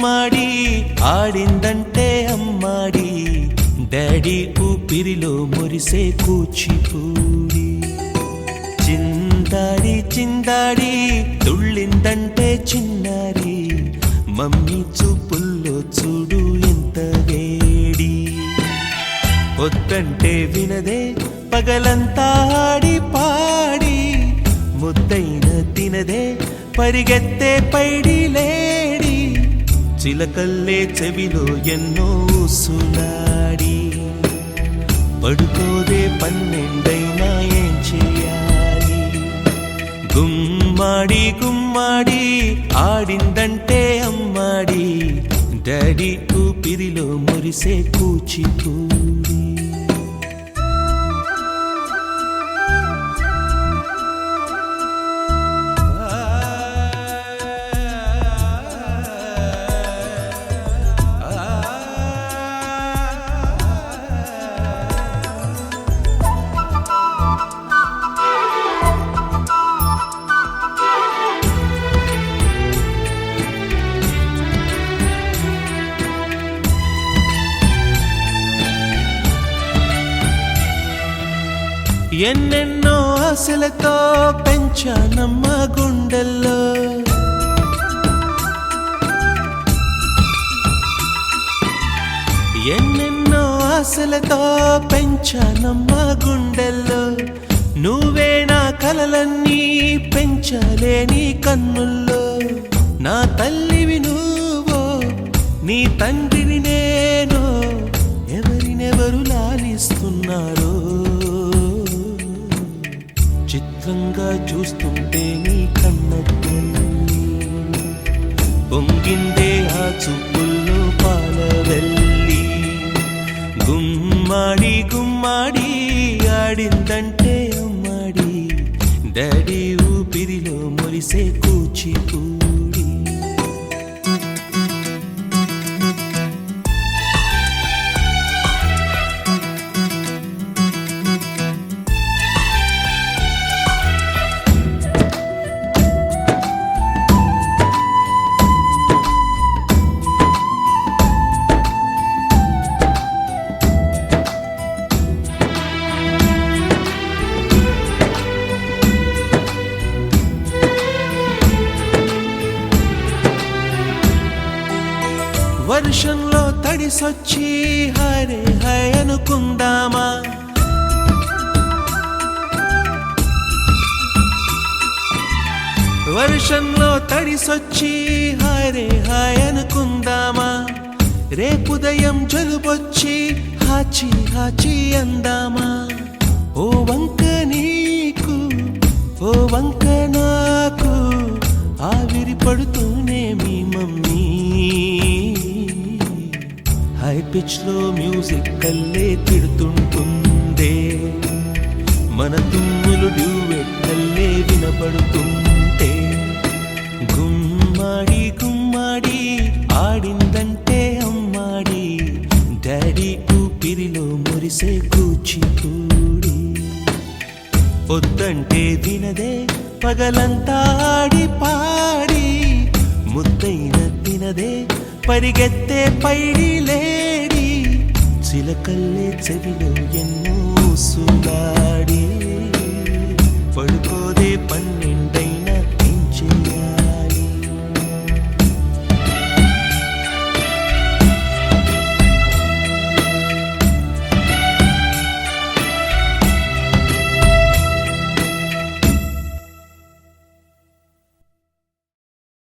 గుమ్మాడి ఆడిందంటే అమ్మాడి డాడీ ఊపిరిలో మురిసే కూచిపూడి చిందాడి చిందాడి తుళ్ళిందంటే చిన్నారి మమ్మీ చూపుల్లో చూడు ఎంత వేడి వద్దంటే వినదే పగలంతా ఆడి పాడి ముద్దైన తినదే పరిగెత్తే పైడి లేడి చిలకల్లే చెవిలో ఎన్నో ఊసులాడి పడుకోదే పన్నెండైనా ఏం చేయాలి గుమ్మాడి గుమ్మాడి ఆడిందంటే అమ్మాడి డాడీ ఊపిరిలో మురిసే కూచిపూడి ఎన్నెన్నో ఆశలతో పెంచానమ్మ గుండెల్లో ఎన్నెన్నో ఆశలతో పెంచానమ్మ గుండెల్లో నువ్వే నా కలలన్నీ పెంచాలే నీ కన్నుల్లో నా తల్లివి నువ్వో నీ తండ్రిని నేను ఎవరినెవరు లాలిస్తున్నారో చిత్రంగా చూస్తుంటే నీ కన్నతల్లి పొంగిందే ఆ చూపుల్లో పాలవెల్లి గుమ్మాడి గుమ్మాడి ఆడిందంటే అమ్మాడి డాడీ ఊపిరిలో మురిసే కూచిపూడి వర్షంలో తడిసొచ్చి హరే హై అనుకుందామా వర్షంలో తడిసొచ్చి హరే హై అనుకుందామా రేపుదయం జలుబొచ్చి హాచి హాచి అందామా ఓ వంక నీకు ఓ వంక నాకు ఆవిరి పడుతూనే మీ మమ్మీ హై పిచ్ లో మ్యూజిక్ కల్లే తిడుతుంటుందే మన తుమ్ములు డ్యూయెట్ కల్లే వినపడుతుంటే గుమ్మాడి గుమ్మాడి ఆడిందంటే అమ్మాడి డాడీ ఊపిరిలో మురిసే కూచిపూడి వద్దంటే వినదే పగలంతా ఆడి పాడి ముద్దైన తినదే పరిగెత్తే పైడి లేడి చిలకల్లే చెవిలో ఎన్నో సులాడి